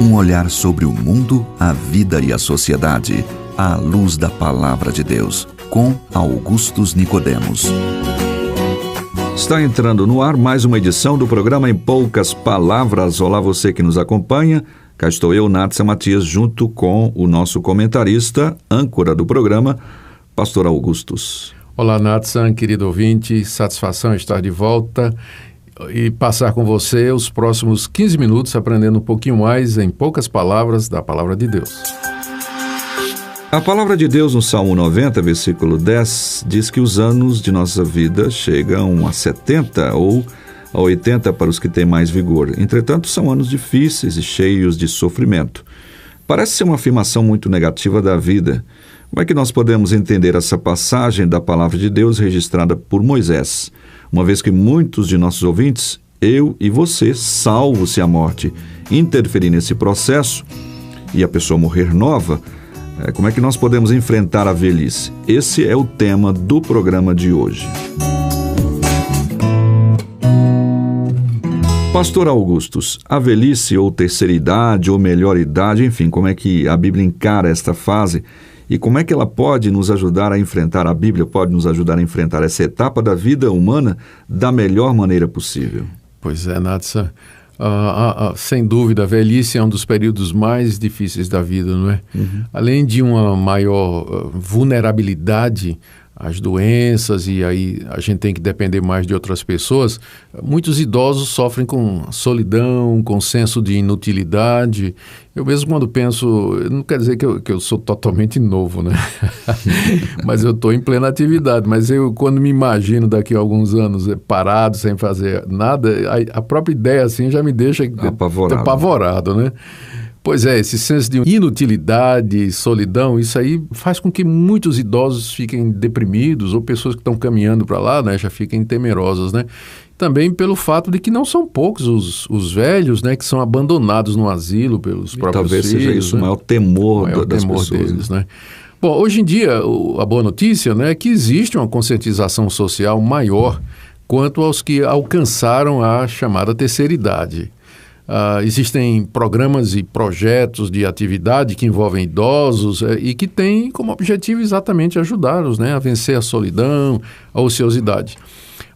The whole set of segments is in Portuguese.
Um olhar sobre o mundo, a vida e a sociedade, à luz da Palavra de Deus, com Augustus Nicodemos. Está entrando no ar mais uma edição do programa Em Poucas Palavras. Olá, você que nos acompanha. Cá estou eu, Natsa Matias, junto com o nosso comentarista, âncora do programa, Pastor Augustus. Olá, Natsa, querido ouvinte, satisfação estar de volta e passar com você os próximos 15 minutos aprendendo um pouquinho mais, em poucas palavras, da Palavra de Deus. A Palavra de Deus no Salmo 90, versículo 10, diz que os anos de nossa vida chegam a 70 ou a 80 para os que têm mais vigor. Entretanto, são anos difíceis e cheios de sofrimento. Parece ser uma afirmação muito negativa da vida. Como é que nós podemos entender essa passagem da Palavra de Deus registrada por Moisés? Uma vez que muitos de nossos ouvintes, eu e você, salvo se a morte interferir nesse processo e a pessoa morrer nova, como é que nós podemos enfrentar a velhice? Esse é o tema do programa de hoje. Pastor Augustus, a velhice ou terceira idade ou melhor idade, enfim, como é que a Bíblia encara esta fase e como é que ela pode nos ajudar a enfrentar, a Bíblia pode nos ajudar a enfrentar essa etapa da vida humana da melhor maneira possível? Pois é, Natsa. Sem dúvida, a velhice é um dos períodos mais difíceis da vida, não é? Uhum. Além de uma maior vulnerabilidade às doenças, e aí a gente tem que depender mais de outras pessoas, muitos idosos sofrem com solidão, com senso de inutilidade. Eu mesmo quando penso, não quer dizer que eu sou totalmente novo, né? Mas eu estou em plena atividade, mas eu quando me imagino daqui a alguns anos parado, sem fazer nada, a própria ideia assim já me deixa apavorado, né? Pois é, esse senso de inutilidade, solidão, isso aí faz com que muitos idosos fiquem deprimidos, ou pessoas que estão caminhando para lá, né, já fiquem temerosas, né? Também pelo fato de que não são poucos os velhos, né, que são abandonados no asilo pelos próprios talvez filhos. Talvez seja isso o maior temor das pessoas. Deles, né? Bom, hoje em dia, a boa notícia, né, é que existe uma conscientização social maior quanto aos que alcançaram a chamada terceira idade. Existem programas e projetos de atividade que envolvem idosos e que têm como objetivo exatamente ajudá-los, né, a vencer a solidão, a ociosidade.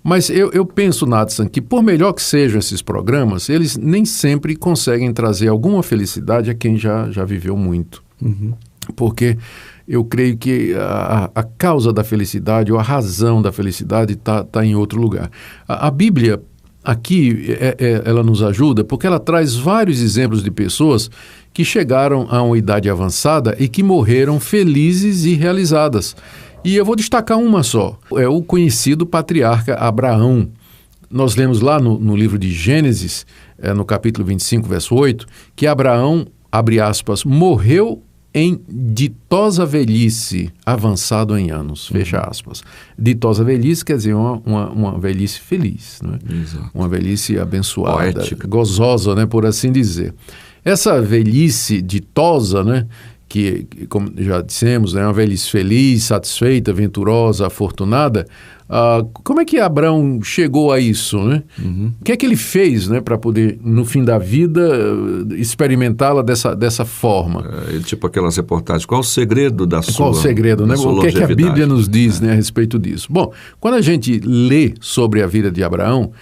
Mas eu penso, Nathan, que por melhor que sejam esses programas, eles nem sempre conseguem trazer alguma felicidade a quem já viveu muito. Uhum. Porque eu creio que a causa da felicidade ou a razão da felicidade está em outro lugar. A Bíblia aqui, ela nos ajuda porque ela traz vários exemplos de pessoas que chegaram a uma idade avançada e que morreram felizes e realizadas. E eu vou destacar uma só, é o conhecido patriarca Abraão. Nós lemos lá no livro de Gênesis, no capítulo 25, verso 8, que Abraão, abre aspas, morreu em ditosa velhice, avançado em anos, fecha aspas. Ditosa velhice quer dizer uma velhice feliz, né? Uma velhice abençoada, poética, gozosa, né, por assim dizer. Essa velhice ditosa, né, que, como já dissemos, é uma velhice feliz, satisfeita, venturosa, afortunada. Como é que Abraão chegou a isso, né? Uhum. O que é que ele fez, né, para poder, no fim da vida, experimentá-la dessa forma? Tipo aquelas reportagens, qual o segredo da sua... Qual o segredo, né? O que é que a Bíblia nos diz, né, a respeito disso? Bom, quando a gente lê sobre a vida de Abraão,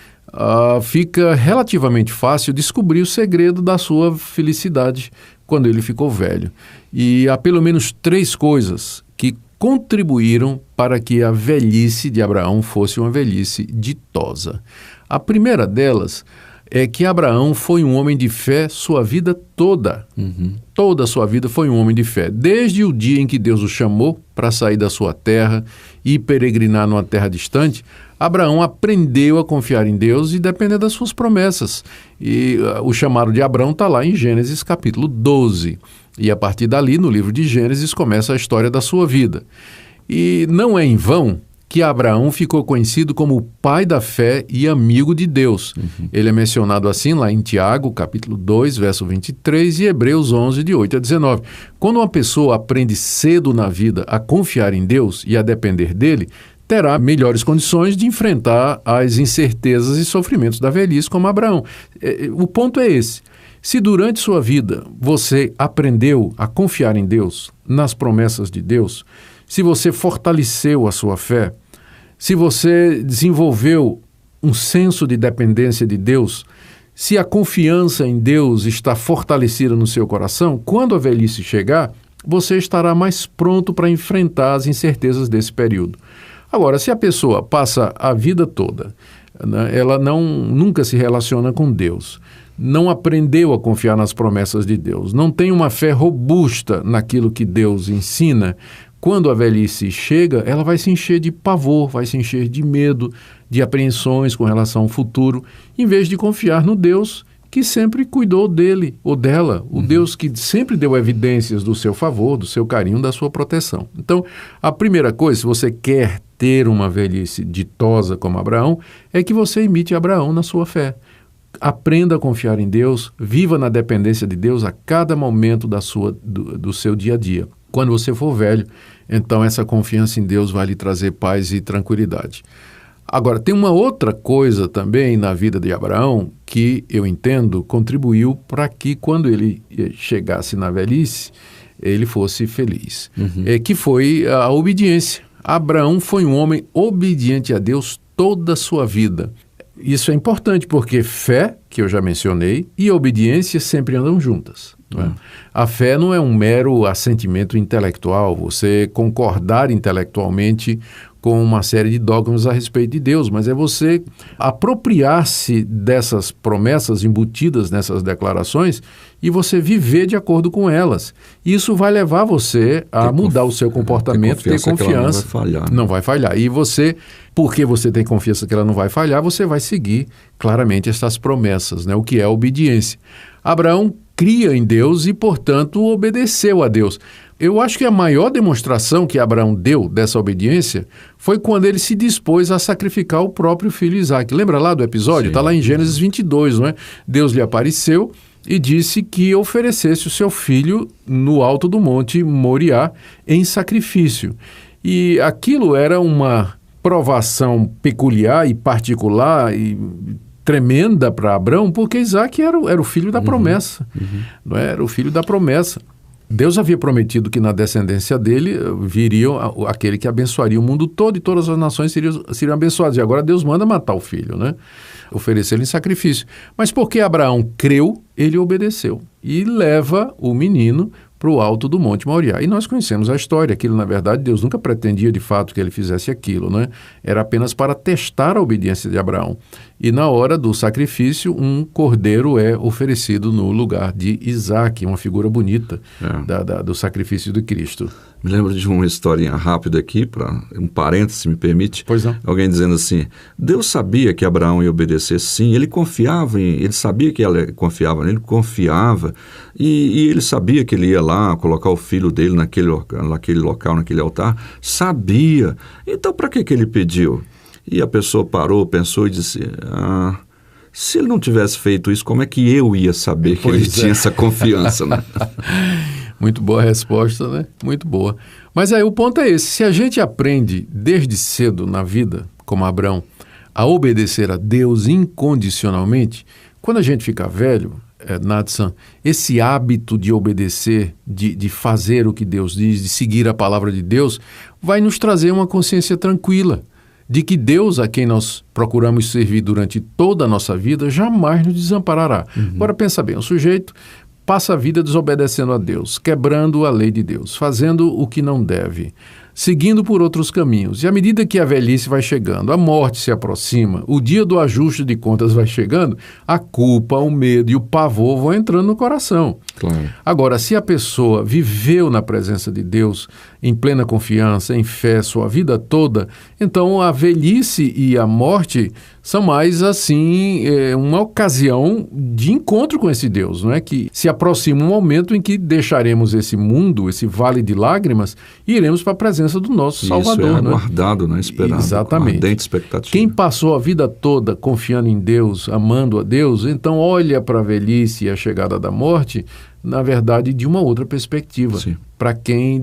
fica relativamente fácil descobrir o segredo da sua felicidade quando ele ficou velho. E há pelo menos 3 coisas que contribuíram para que a velhice de Abraão fosse uma velhice ditosa. A primeira delas é que Abraão foi um homem de fé sua vida toda. Uhum. Toda a sua vida foi um homem de fé. Desde o dia em que Deus o chamou para sair da sua terra e peregrinar numa terra distante, Abraão aprendeu a confiar em Deus e depender das suas promessas. E o chamado de Abraão está lá em Gênesis capítulo 12. E a partir dali, no livro de Gênesis, começa a história da sua vida. E não é em vão que Abraão ficou conhecido como o pai da fé e amigo de Deus. Uhum. Ele é mencionado assim lá em Tiago, capítulo 2, verso 23, e Hebreus 11, de 8 a 19. Quando uma pessoa aprende cedo na vida a confiar em Deus e a depender dele, terá melhores condições de enfrentar as incertezas e sofrimentos da velhice, como Abraão. O ponto é esse. Se durante sua vida você aprendeu a confiar em Deus, nas promessas de Deus, se você fortaleceu a sua fé, se você desenvolveu um senso de dependência de Deus, se a confiança em Deus está fortalecida no seu coração, quando a velhice chegar, você estará mais pronto para enfrentar as incertezas desse período. Agora, se a pessoa passa a vida toda, né, ela nunca se relaciona com Deus, não aprendeu a confiar nas promessas de Deus, não tem uma fé robusta naquilo que Deus ensina, quando a velhice chega, ela vai se encher de pavor, vai se encher de medo, de apreensões com relação ao futuro, em vez de confiar no Deus que sempre cuidou dele ou dela, o Deus que sempre deu evidências do seu favor, do seu carinho, da sua proteção. Então, a primeira coisa, se você quer ter uma velhice ditosa como Abraão, é que você imite Abraão na sua fé. Aprenda a confiar em Deus, viva na dependência de Deus a cada momento do seu dia a dia. Quando você for velho, então essa confiança em Deus vai lhe trazer paz e tranquilidade. Agora, tem uma outra coisa também na vida de Abraão que, eu entendo, contribuiu para que quando ele chegasse na velhice, ele fosse feliz, que foi a obediência. Abraão foi um homem obediente a Deus toda a sua vida. Isso é importante porque fé, que eu já mencionei, e obediência sempre andam juntas. Não é? A fé não é um mero assentimento intelectual, você concordar intelectualmente com uma série de dogmas a respeito de Deus, mas é você apropriar-se dessas promessas embutidas nessas declarações e você viver de acordo com elas. Isso vai levar você a mudar o seu comportamento, ter confiança. Que ela não vai falhar. Não vai falhar. E você, porque você tem confiança que ela não vai falhar, você vai seguir claramente essas promessas, né? O que é a obediência. Abraão cria em Deus e, portanto, obedeceu a Deus. Eu acho que a maior demonstração que Abraão deu dessa obediência foi quando ele se dispôs a sacrificar o próprio filho Isaque. Lembra lá do episódio? Está lá em Gênesis 22, não é? Deus lhe apareceu e disse que oferecesse o seu filho no alto do monte Moriá em sacrifício. E aquilo era uma provação peculiar e particular e tremenda para Abraão, porque Isaque era o filho da promessa, não é? Era o filho da promessa. Deus havia prometido que na descendência dele viria aquele que abençoaria o mundo todo e todas as nações seriam abençoadas. E agora Deus manda matar o filho, né? Oferecer-lhe em sacrifício. Mas porque Abraão creu, ele obedeceu e leva o menino para o alto do Monte Moriá. E nós conhecemos a história. Aquilo, na verdade, Deus nunca pretendia de fato que ele fizesse aquilo, né? Era apenas para testar a obediência de Abraão. E na hora do sacrifício, um cordeiro é oferecido no lugar de Isaque, uma figura bonita do sacrifício de Cristo. Me lembro de uma historinha rápida aqui, para um parênteses, se me permite. Pois não. Alguém dizendo assim, Deus sabia que Abraão ia obedecer, sim, ele confiava ele sabia que ela confiava nele, confiava, e ele sabia que ele ia lá colocar o filho dele naquele local, naquele altar, sabia. Então, para que ele pediu? E a pessoa parou, pensou e disse, se ele não tivesse feito isso, como é que eu ia saber que ele tinha essa confiança, né? Muito boa resposta, né? Muito boa. Mas aí o ponto é esse, se a gente aprende desde cedo na vida, como Abraão, a obedecer a Deus incondicionalmente, quando a gente fica velho, Nadson, esse hábito de obedecer, de fazer o que Deus diz, de seguir a palavra de Deus, vai nos trazer uma consciência tranquila de que Deus, a quem nós procuramos servir durante toda a nossa vida, jamais nos desamparará. Agora pensa bem, o sujeito passa a vida desobedecendo a Deus, quebrando a lei de Deus, fazendo o que não deve, seguindo por outros caminhos. E à medida que a velhice vai chegando, a morte se aproxima, o dia do ajuste de contas vai chegando, a culpa, o medo e o pavor vão entrando no coração. Claro. Agora, se a pessoa viveu na presença de Deus, em plena confiança, em fé, sua vida toda, então a velhice e a morte são mais assim uma ocasião de encontro com esse Deus, não é? Que se aproxima um momento em que deixaremos esse mundo, esse vale de lágrimas, e iremos para a presença do nosso Salvador. Isso é aguardado, né? Esperado. Exatamente. Com ardente expectativa. Quem passou a vida toda confiando em Deus, amando a Deus, então olha para a velhice e a chegada da morte na verdade, de uma outra perspectiva,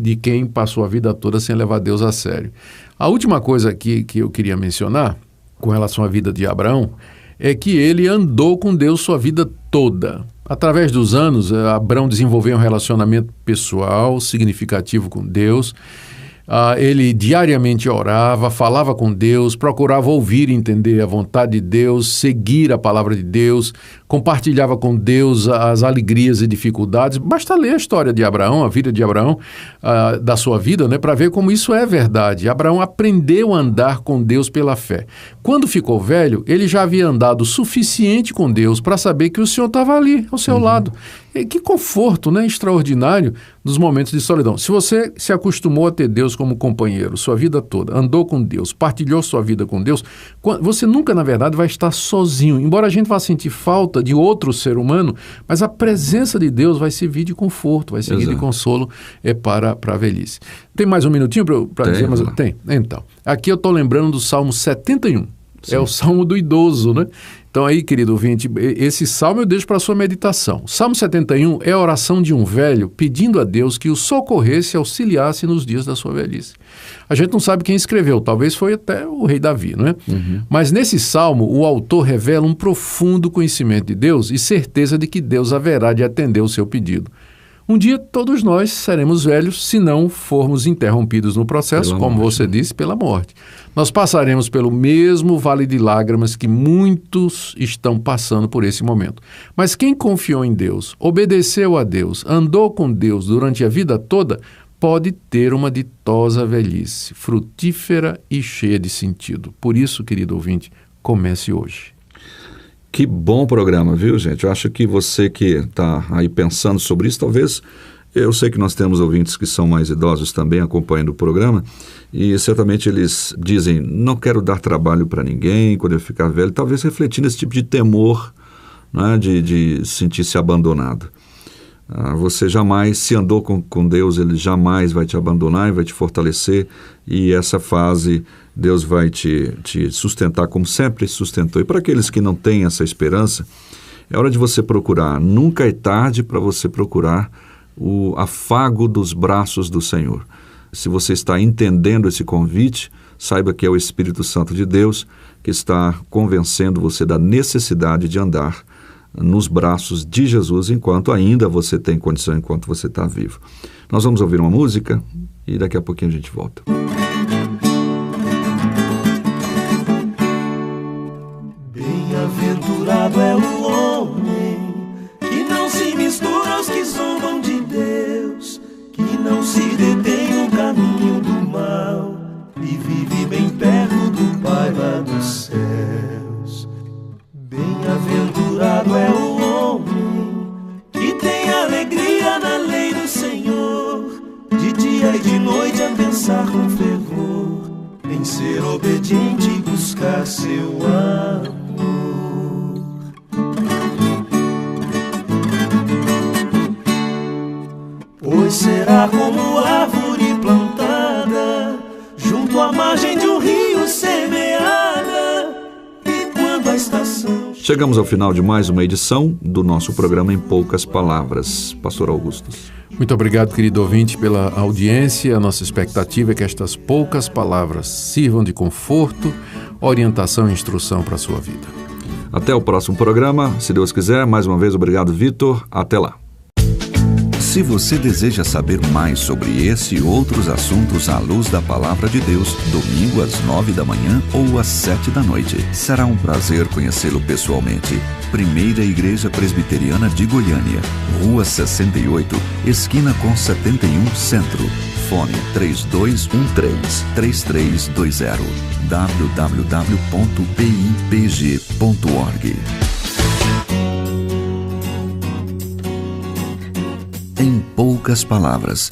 de quem passou a vida toda sem levar Deus a sério. A última coisa aqui que eu queria mencionar, com relação à vida de Abraão, é que ele andou com Deus sua vida toda. Através dos anos, Abraão desenvolveu um relacionamento pessoal significativo com Deus. Ele diariamente orava, falava com Deus, procurava ouvir e entender a vontade de Deus, seguir a palavra de Deus, compartilhava com Deus as alegrias e dificuldades. Basta ler a história de Abraão, a vida de Abraão, da sua vida, né, para ver como isso é verdade. Abraão aprendeu a andar com Deus pela fé. Quando ficou velho, ele já havia andado o suficiente com Deus para saber que o Senhor estava ali, ao seu lado. E que conforto, né, extraordinário nos momentos de solidão. Se você se acostumou a ter Deus como companheiro sua vida toda, andou com Deus, partilhou sua vida com Deus, você nunca, na verdade, vai estar sozinho. Embora a gente vá sentir falta de outro ser humano, mas a presença de Deus vai servir de conforto, vai servir de consolo para a velhice. Tem mais um minutinho para dizer? Mas tem. Então, aqui eu estou lembrando do Salmo 71. Sim. É o Salmo do idoso, né? Então aí, querido ouvinte, esse salmo eu deixo para a sua meditação. Salmo 71 é a oração de um velho pedindo a Deus que o socorresse e auxiliasse nos dias da sua velhice. A gente não sabe quem escreveu, talvez foi até o rei Davi, não é? Mas nesse salmo, o autor revela um profundo conhecimento de Deus e certeza de que Deus haverá de atender o seu pedido. Um dia todos nós seremos velhos se não formos interrompidos no processo, como você disse, pela morte. Nós passaremos pelo mesmo vale de lágrimas que muitos estão passando por esse momento. Mas quem confiou em Deus, obedeceu a Deus, andou com Deus durante a vida toda, pode ter uma ditosa velhice, frutífera e cheia de sentido. Por isso, querido ouvinte, comece hoje. Que bom programa, viu, gente? Eu acho que você que está aí pensando sobre isso, talvez, eu sei que nós temos ouvintes que são mais idosos também acompanhando o programa, e certamente eles dizem, não quero dar trabalho para ninguém quando eu ficar velho, talvez refletindo esse tipo de temor, né, de sentir-se abandonado. Você jamais, se andou com Deus, Ele jamais vai te abandonar e vai te fortalecer, e essa fase Deus vai te sustentar como sempre sustentou. E para aqueles que não têm essa esperança, é hora de você procurar. Nunca é tarde para você procurar o afago dos braços do Senhor. Se você está entendendo esse convite, saiba que é o Espírito Santo de Deus que está convencendo você da necessidade de andar nos braços de Jesus enquanto ainda você tem condição, enquanto você está vivo. Nós vamos ouvir uma música e daqui a pouquinho a gente volta. Bem-aventurado é o homem que não se mistura aos que zombam de Deus, que não se detém no caminho do mal e vive bem perto do Pai lá dos céus. Bem-aventurado é o homem que tem alegria na lei do Senhor, de dia e de noite a pensar com fervor, em ser obediente e buscar seu amor. Pois será como árvore plantada junto à margem de um rio semeada, e quando a estação... Chegamos ao final de mais uma edição do nosso programa Em Poucas Palavras. Pastor Augusto. Muito obrigado, querido ouvinte, pela audiência. A nossa expectativa é que estas poucas palavras sirvam de conforto, orientação e instrução para a sua vida. Até o próximo programa, se Deus quiser. Mais uma vez, obrigado, Vitor. Até lá. Se você deseja saber mais sobre esse e outros assuntos à luz da Palavra de Deus, domingo às 9 da manhã ou às 7 da noite. Será um prazer conhecê-lo pessoalmente. Primeira Igreja Presbiteriana de Goiânia, Rua 68, esquina com 71 Centro. Fone 3213-3320. www.pipg.org. Em poucas palavras,